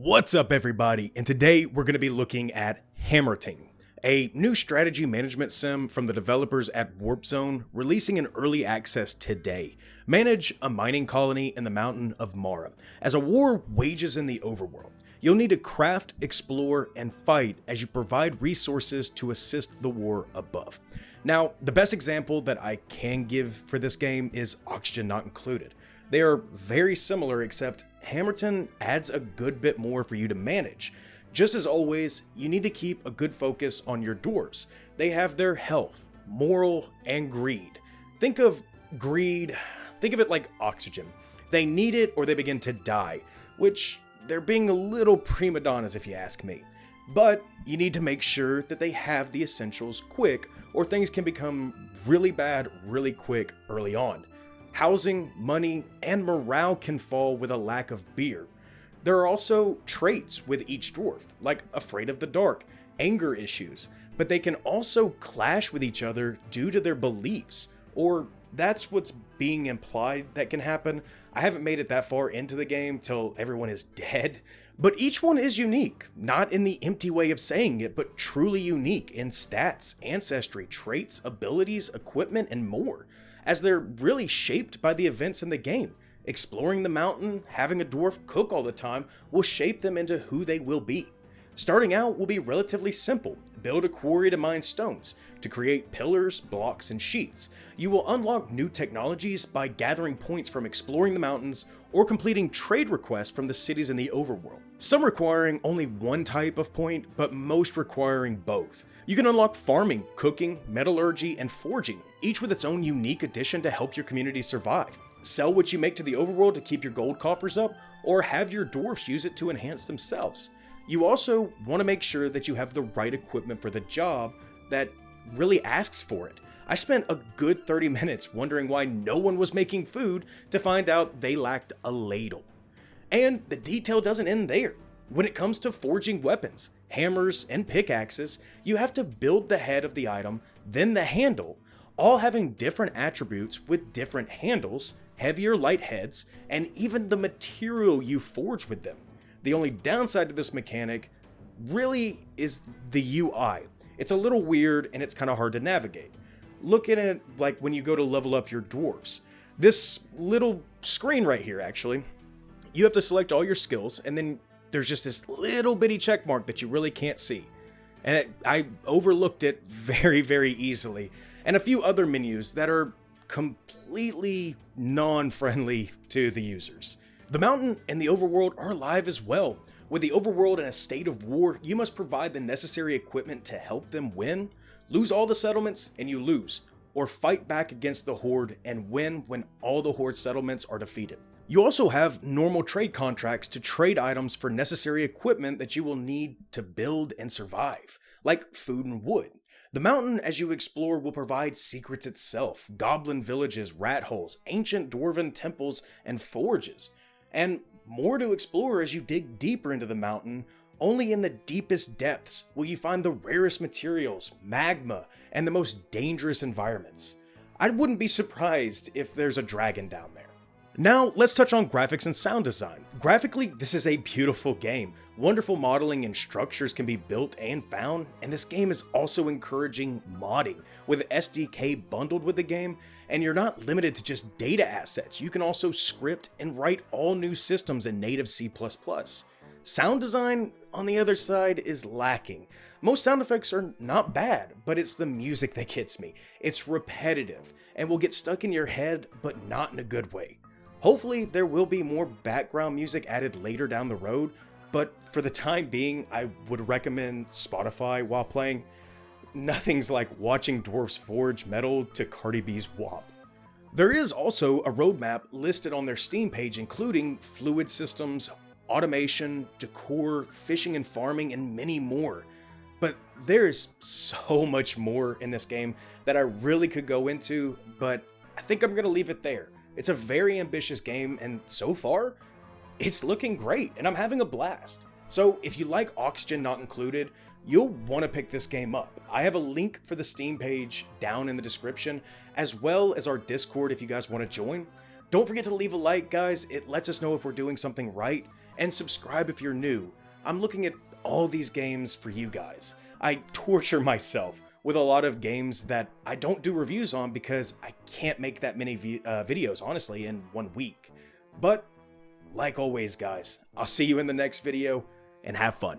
What's up, everybody? And today we're going to be looking at Hammerting, a new strategy management sim from the developers at Warp Zone, releasing in early access today. Manage a mining colony in the mountain of Mara as a war wages in the Overworld. You'll need to craft, explore, and fight as you provide resources to assist the war above. Now, the best example that I can give for this game is Oxygen Not Included. They are very similar, except Hammerting adds a good bit more for you to manage. Just as always, you need to keep a good focus on your dwarves. They have their health, moral, and greed. Think of it like oxygen. They need it or they begin to die, which they're being a little prima donnas if you ask me. But you need to make sure that they have the essentials quick, or things can become really bad really quick early on. Housing, money, and morale can fall with a lack of beer. There are also traits with each dwarf, like afraid of the dark, anger issues, but they can also clash with each other due to their beliefs, or that's what's being implied that can happen. I haven't made it that far into the game till everyone is dead, but each one is unique, not in the empty way of saying it, but truly unique in stats, ancestry, traits, abilities, equipment, and more, as they're really shaped by the events in the game. Exploring the mountain, having a dwarf cook all the time will shape them into who they will be. Starting out will be relatively simple. Build a quarry to mine stones, to create pillars, blocks, and sheets. You will unlock new technologies by gathering points from exploring the mountains or completing trade requests from the cities in the overworld. Some requiring only one type of point, but most requiring both. You can unlock farming, cooking, metallurgy, and forging, each with its own unique addition to help your community survive. Sell what you make to the overworld to keep your gold coffers up, or have your dwarfs use it to enhance themselves. You also want to make sure that you have the right equipment for the job that really asks for it. I spent a good 30 minutes wondering why no one was making food to find out they lacked a ladle. And the detail doesn't end there. When it comes to forging weapons, hammers, and pickaxes, you have to build the head of the item, then the handle, all having different attributes with different handles, heavier light heads, and even the material you forge with them. The only downside to this mechanic really is the UI. It's a little weird and it's kind of hard to navigate. Look at it like when you go to level up your dwarves. This little screen right here, actually, you have to select all your skills, and then there's just this little bitty check mark that you really can't see. And I overlooked it very, very easily. And a few other menus that are completely non-friendly to the users. The mountain and the overworld are alive as well. With the overworld in a state of war, you must provide the necessary equipment to help them win. Lose all the settlements and you lose. Or fight back against the horde and win when all the horde settlements are defeated. You also have normal trade contracts to trade items for necessary equipment that you will need to build and survive, like food and wood. The mountain, as you explore, will provide secrets itself, goblin villages, rat holes, ancient dwarven temples, and forges. And more to explore as you dig deeper into the mountain. Only in the deepest depths will you find the rarest materials, magma, and the most dangerous environments. I wouldn't be surprised if there's a dragon down there. Now, let's touch on graphics and sound design. Graphically, this is a beautiful game. Wonderful modeling and structures can be built and found, and this game is also encouraging modding, with SDK bundled with the game, and you're not limited to just data assets. You can also script and write all new systems in native C++. Sound design, on the other side, is lacking. Most sound effects are not bad, but it's the music that gets me. It's repetitive, and will get stuck in your head, but not in a good way. Hopefully there will be more background music added later down the road, but for the time being, I would recommend Spotify while playing. Nothing's like watching dwarfs forge metal to Cardi B's WAP. There is also a roadmap listed on their Steam page, including fluid systems, automation, decor, fishing and farming, and many more. But there's so much more in this game that I really could go into, but I think I'm gonna leave it there. It's a very ambitious game, and so far, it's looking great, and I'm having a blast. So if you like Oxygen Not Included, you'll want to pick this game up. I have a link for the Steam page down in the description, as well as our Discord if you guys want to join. Don't forget to leave a like, guys. It lets us know if we're doing something right. and subscribe if you're new. I'm looking at all these games for you guys. I torture myself with a lot of games that I don't do reviews on because I can't make that many videos, honestly, in 1 week. But, like always, guys, I'll see you in the next video, and have fun.